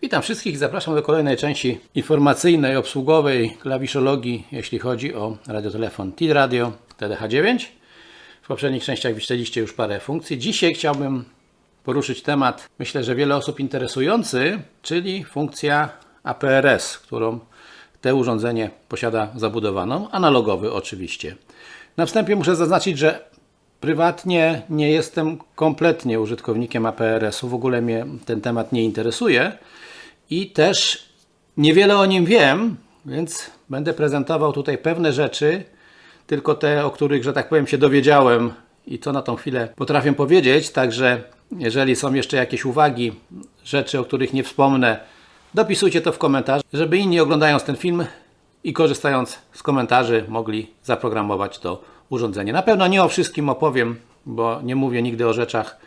Witam wszystkich, zapraszam do kolejnej części informacyjnej, obsługowej klawiszologii, jeśli chodzi o radiotelefon T-Radio TDH9. W poprzednich częściach widzieliście już parę funkcji. Dzisiaj chciałbym poruszyć temat, myślę, że wiele osób interesujący, czyli funkcja APRS, którą to urządzenie posiada zabudowaną, analogowy oczywiście. Na wstępie muszę zaznaczyć, że prywatnie nie jestem kompletnie użytkownikiem APRS-u, w ogóle mnie ten temat nie interesuje i też niewiele o nim wiem, więc będę prezentował tutaj pewne rzeczy, tylko te, o których, że tak powiem, się dowiedziałem i co na tą chwilę potrafię powiedzieć. Także jeżeli są jeszcze jakieś uwagi, rzeczy, o których nie wspomnę, dopisujcie to w komentarzu, żeby inni, oglądając ten film i korzystając z komentarzy, mogli zaprogramować to urządzenie. Na pewno nie o wszystkim opowiem, bo nie mówię nigdy o rzeczach,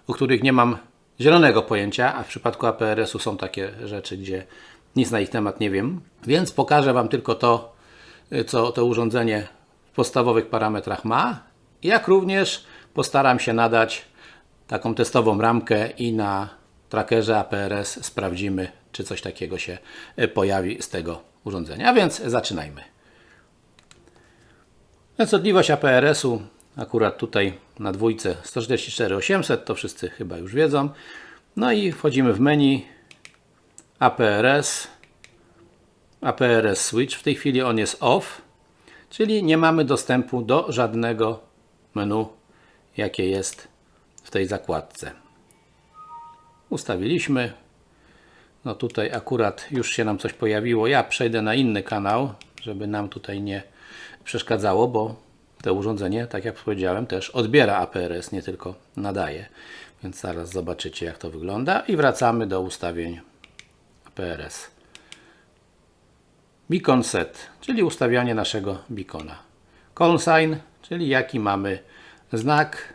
o których nie mam zielonego pojęcia, a w przypadku APRS-u są takie rzeczy, gdzie nic na ich temat nie wiem. Więc pokażę Wam tylko to, co to urządzenie w podstawowych parametrach ma, jak również postaram się nadać taką testową ramkę i na trackerze APRS sprawdzimy, czy coś takiego się pojawi z tego urządzenia. A więc zaczynajmy. Częstotliwość APRS-u akurat tutaj na dwójce 144.800, to wszyscy chyba już wiedzą. No i wchodzimy w menu APRS, APRS Switch. W tej chwili on jest off, czyli nie mamy dostępu do żadnego menu, jakie jest w tej zakładce. Ustawiliśmy. No tutaj akurat już się nam coś pojawiło. Ja przejdę na inny kanał, żeby nam tutaj nie przeszkadzało, bo to urządzenie, tak jak powiedziałem, też odbiera APRS, nie tylko nadaje. Więc zaraz zobaczycie, jak to wygląda i wracamy do ustawień APRS. Beacon set, czyli ustawianie naszego beacona. Call sign, czyli jaki mamy znak.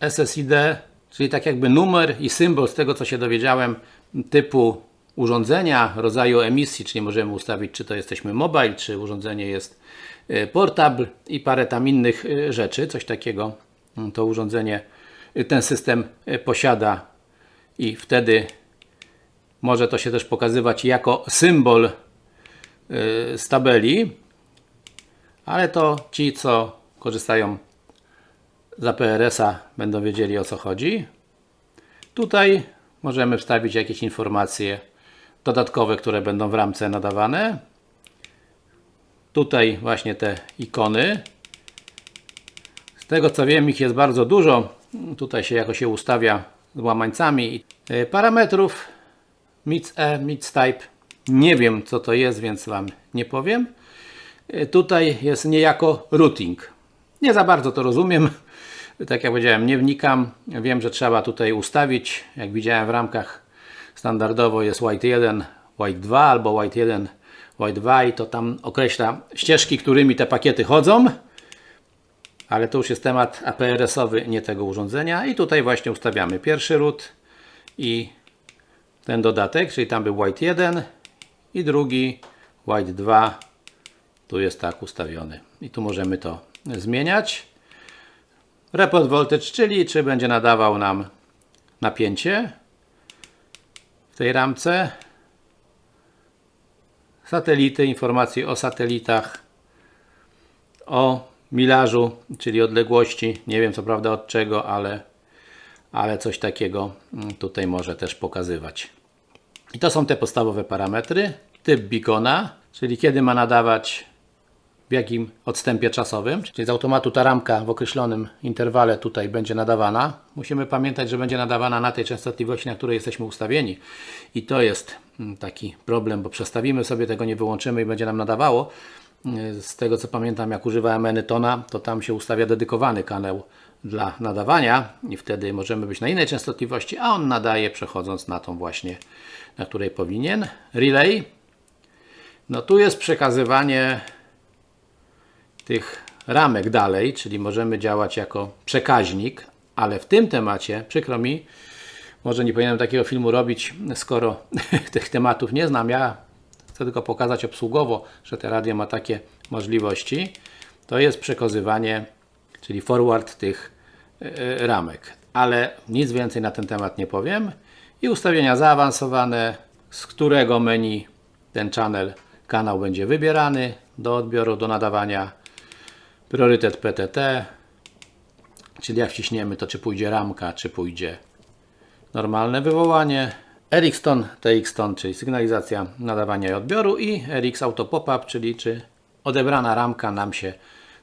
SSID, czyli tak jakby numer i symbol, z tego co się dowiedziałem, typu urządzenia, rodzaju emisji, czyli możemy ustawić, czy to jesteśmy mobile, czy urządzenie jest portable i parę tam innych rzeczy. Coś takiego to urządzenie, ten system posiada i wtedy może to się też pokazywać jako symbol z tabeli, ale to ci, co korzystają z APRS-a, będą wiedzieli, o co chodzi. Tutaj możemy wstawić jakieś informacje dodatkowe, które będą w ramce nadawane. Tutaj właśnie te ikony. Z tego co wiem, ich jest bardzo dużo. Tutaj się jakoś ustawia z łamańcami. Parametrów MIDS-E, MIDS-Type. Nie wiem, co to jest, więc Wam nie powiem. Tutaj jest niejako routing. Nie za bardzo to rozumiem. Tak jak powiedziałem, nie wnikam. Wiem, że trzeba tutaj ustawić. Jak widziałem w ramkach standardowo jest White 1, White 2 albo White 1, White 2 i to tam określa ścieżki, którymi te pakiety chodzą. Ale to już jest temat APRS-owy, nie tego urządzenia. I tutaj właśnie ustawiamy pierwszy root i ten dodatek, czyli tam był White 1 i drugi White 2. Tu jest tak ustawiony. I tu możemy to zmieniać. Report voltage, czyli czy będzie nadawał nam napięcie w tej ramce. Satelity, informacje o satelitach, o milażu, czyli odległości. Nie wiem co prawda od czego, ale coś takiego tutaj może też pokazywać. I to są te podstawowe parametry. Typ beacona, czyli kiedy ma nadawać, w jakim odstępie czasowym, czyli z automatu ta ramka w określonym interwale tutaj będzie nadawana. Musimy pamiętać, że będzie nadawana na tej częstotliwości, na której jesteśmy ustawieni. I to jest taki problem, bo przestawimy sobie, tego nie wyłączymy i będzie nam nadawało. Z tego co pamiętam, jak używałem Anytona, to tam się ustawia dedykowany kanał dla nadawania i wtedy możemy być na innej częstotliwości, a on nadaje przechodząc na tą właśnie, na której powinien. Relay. No tu jest przekazywanie tych ramek dalej, czyli możemy działać jako przekaźnik, ale w tym temacie, przykro mi, może nie powinienem takiego filmu robić, skoro tych tematów nie znam. Ja chcę tylko pokazać obsługowo, że te radio ma takie możliwości. To jest przekazywanie, czyli forward tych ramek, ale nic więcej na ten temat nie powiem. i ustawienia zaawansowane, z którego menu ten kanał będzie wybierany do odbioru, do nadawania. Priorytet PTT, czyli jak wciśniemy, to czy pójdzie ramka, czy pójdzie normalne wywołanie. RX-Tone, TX-Tone, czyli sygnalizacja nadawania i odbioru, i RX Auto Pop-up, czyli czy odebrana ramka nam się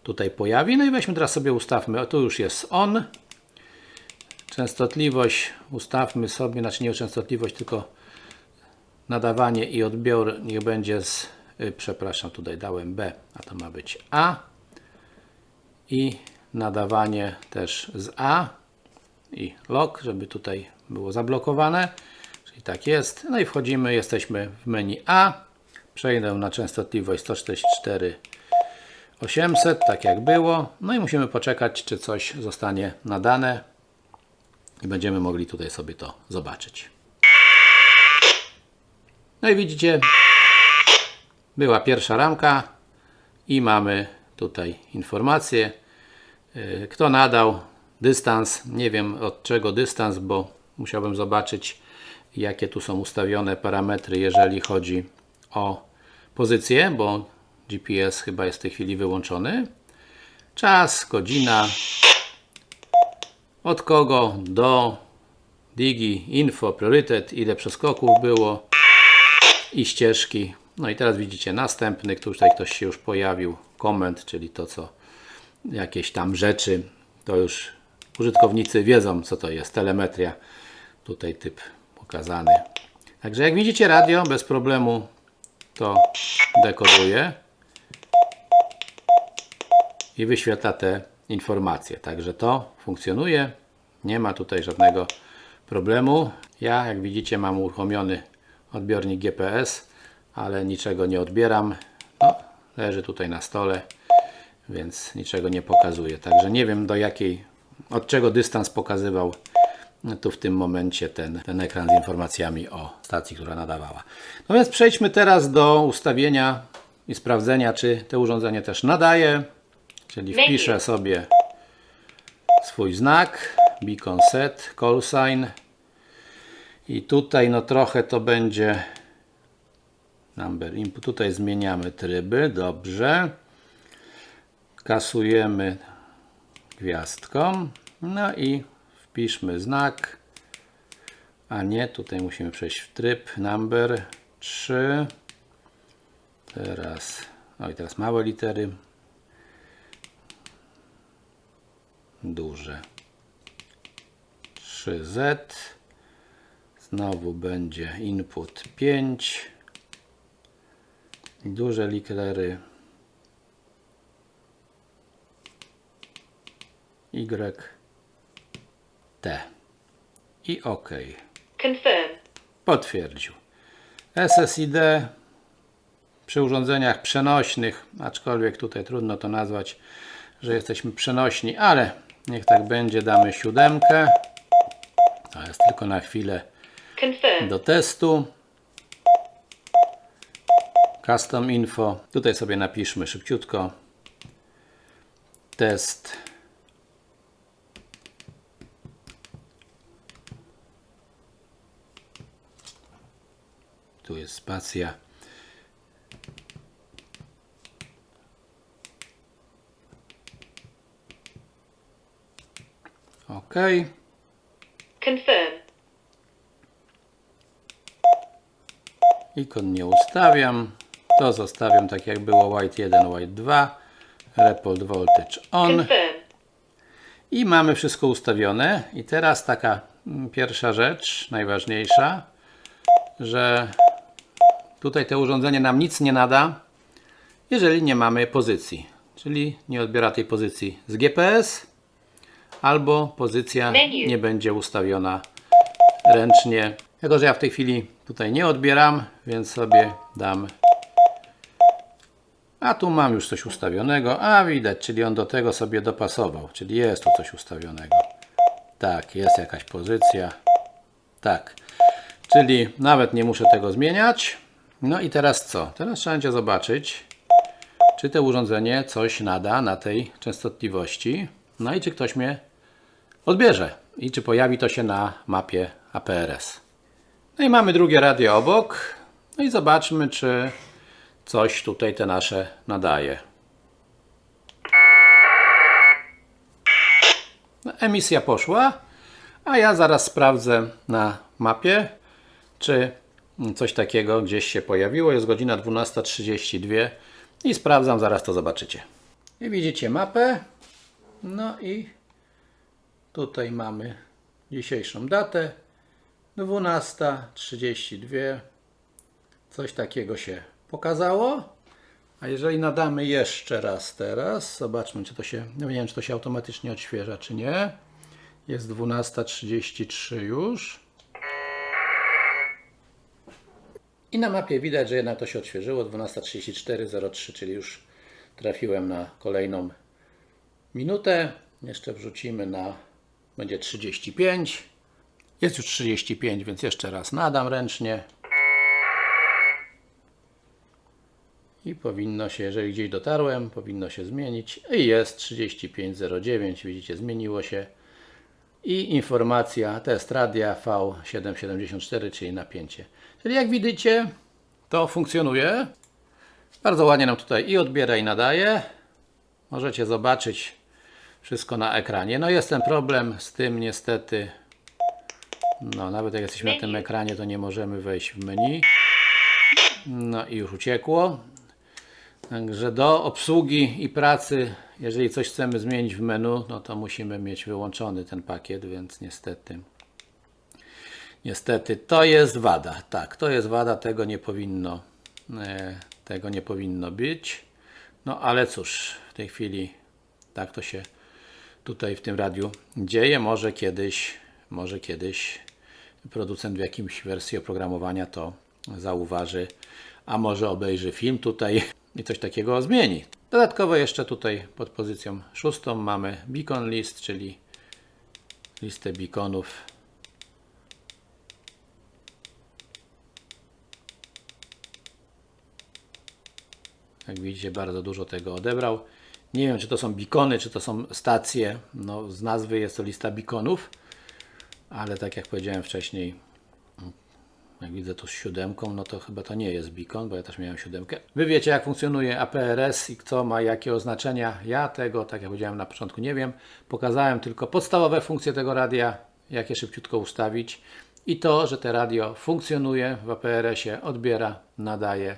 tutaj pojawi. No i weźmy teraz sobie, ustawmy, tu już jest on. Częstotliwość ustawmy sobie, znaczy nie częstotliwość, tylko nadawanie i odbiór niech będzie z, przepraszam, tutaj dałem B, a to ma być A. I nadawanie też z A i lock, żeby tutaj było zablokowane. Czyli tak jest. No i wchodzimy, jesteśmy w menu A. Przejdę na częstotliwość 144 800, tak jak było. No i musimy poczekać, czy coś zostanie nadane. I będziemy mogli tutaj sobie to zobaczyć. No i widzicie, była pierwsza ramka i mamy tutaj informację, kto nadał, dystans. Nie wiem od czego dystans, bo musiałbym zobaczyć, jakie tu są ustawione parametry, jeżeli chodzi o pozycję, bo GPS chyba jest w tej chwili wyłączony. Czas, godzina, od kogo do, digi, info, priorytet, ile przeskoków było i ścieżki. No i teraz widzicie następny, tutaj ktoś się już pojawił, koment, czyli to, co jakieś tam rzeczy, to już użytkownicy wiedzą, co to jest, telemetria, tutaj typ pokazany. Także jak widzicie, radio bez problemu to dekoduje i wyświetla te informacje. Także to funkcjonuje, nie ma tutaj żadnego problemu. Ja, jak widzicie, mam uruchomiony odbiornik GPS, ale niczego nie odbieram. No, leży tutaj na stole, więc niczego nie pokazuje. Także nie wiem, od czego dystans pokazywał tu w tym momencie ten ekran z informacjami o stacji, która nadawała. No więc przejdźmy teraz do ustawienia i sprawdzenia, czy to urządzenie też nadaje. Czyli wpiszę sobie swój znak, beacon set, call sign. I tutaj no trochę to będzie number input. Tutaj zmieniamy tryby, dobrze. Kasujemy gwiazdką. No i wpiszmy znak. A nie, tutaj musimy przejść w tryb number 3. Teraz, no i teraz małe litery. Duże 3Z. Znowu będzie input 5. Duże litery Y, T i OK. Confirm. Potwierdził. SSID przy urządzeniach przenośnych, aczkolwiek tutaj trudno to nazwać, że jesteśmy przenośni, ale niech tak będzie, damy 7. To jest tylko na chwilę do testu. Custom info. Tutaj sobie napiszmy szybciutko. Test. Tu jest spacja. OK. Confirm. Ikon nie ustawiam. To zostawiam tak jak było, white 1, white 2. Report voltage on. Confirm. I mamy wszystko ustawione. I teraz taka pierwsza rzecz, najważniejsza, że tutaj to urządzenie nam nic nie nada, jeżeli nie mamy pozycji. Czyli nie odbiera tej pozycji z GPS, albo pozycja nie będzie ustawiona ręcznie. Jako że ja w tej chwili tutaj nie odbieram, więc sobie dam. A tu mam już coś ustawionego. A widać, czyli on do tego sobie dopasował. Czyli jest tu coś ustawionego. Tak, jest jakaś pozycja. Tak. Czyli nawet nie muszę tego zmieniać. No i teraz co? Teraz trzeba będzie zobaczyć, czy to urządzenie coś nada na tej częstotliwości. No i czy ktoś mnie odbierze. I czy pojawi to się na mapie APRS. No i mamy drugie radio obok. No i zobaczmy, czy coś tutaj te nasze nadaje. No, emisja poszła, a ja zaraz sprawdzę na mapie, czy coś takiego gdzieś się pojawiło. Jest godzina 12:32 i sprawdzam, zaraz to zobaczycie. I widzicie mapę. No i tutaj mamy dzisiejszą datę. 12:32. Coś takiego się pokazało. A jeżeli nadamy jeszcze raz teraz, zobaczmy, czy to się, nie wiem, czy to się automatycznie odświeża, czy nie. Jest 12:33 już. I na mapie widać, że jednak to się odświeżyło. 12:34:03, czyli już trafiłem na kolejną minutę. Jeszcze wrzucimy na, będzie 35. Jest już 35, więc jeszcze raz nadam ręcznie. I powinno się, jeżeli gdzieś dotarłem, powinno się zmienić. I jest 35:09, widzicie, zmieniło się. I informacja test radia V774, czyli napięcie. Czyli jak widzicie, to funkcjonuje. Bardzo ładnie nam tutaj i odbiera, i nadaje. Możecie zobaczyć wszystko na ekranie. No jest ten problem z tym niestety. No nawet jak jesteśmy na tym ekranie, to nie możemy wejść w menu. No i już uciekło. Także do obsługi i pracy, jeżeli coś chcemy zmienić w menu, no to musimy mieć wyłączony ten pakiet, więc niestety to jest wada. Tak, to jest wada, tego nie powinno być. No ale cóż, w tej chwili tak to się tutaj w tym radiu dzieje. Może kiedyś producent w jakimś wersji oprogramowania to zauważy, a może obejrzy film tutaj i coś takiego zmieni. Dodatkowo jeszcze tutaj pod pozycją 6 mamy beacon list, czyli listę beaconów. Jak widzicie, bardzo dużo tego odebrał. Nie wiem, czy to są beacony, czy to są stacje. No, z nazwy jest to lista beaconów, ale tak jak powiedziałem wcześniej, jak widzę tu z 7, no to chyba to nie jest beacon, bo ja też miałem 7. Wy wiecie, jak funkcjonuje APRS i co ma jakie oznaczenia. Ja tego, tak jak powiedziałem na początku, nie wiem. Pokazałem tylko podstawowe funkcje tego radia, jak je szybciutko ustawić. I to, że to radio funkcjonuje w APRS-ie, odbiera, nadaje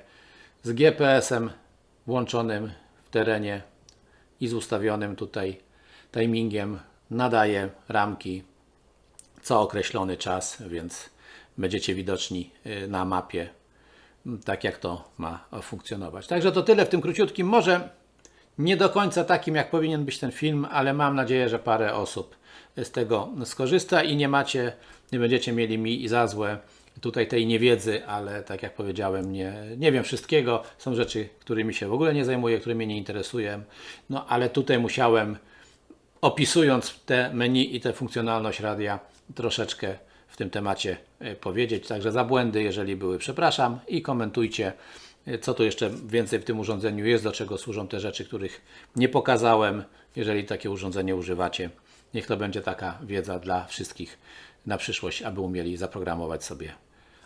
z GPS-em włączonym w terenie i z ustawionym tutaj timingiem, nadaje ramki co określony czas, więc będziecie widoczni na mapie, tak jak to ma funkcjonować. Także to tyle w tym króciutkim, może nie do końca takim, jak powinien być ten film, ale mam nadzieję, że parę osób z tego skorzysta i nie będziecie mieli mi za złe tutaj tej niewiedzy, ale tak jak powiedziałem, nie wiem wszystkiego. Są rzeczy, którymi się w ogóle nie zajmuję, które mnie nie interesują, no ale tutaj musiałem, opisując te menu i tę funkcjonalność radia, troszeczkę w tym temacie powiedzieć. Także za błędy, jeżeli były, przepraszam, i komentujcie, co tu jeszcze więcej w tym urządzeniu jest, do czego służą te rzeczy, których nie pokazałem. Jeżeli takie urządzenie używacie, niech to będzie taka wiedza dla wszystkich na przyszłość, aby umieli zaprogramować sobie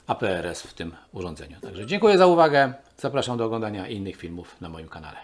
APRS w tym urządzeniu. Także dziękuję za uwagę, zapraszam do oglądania innych filmów na moim kanale.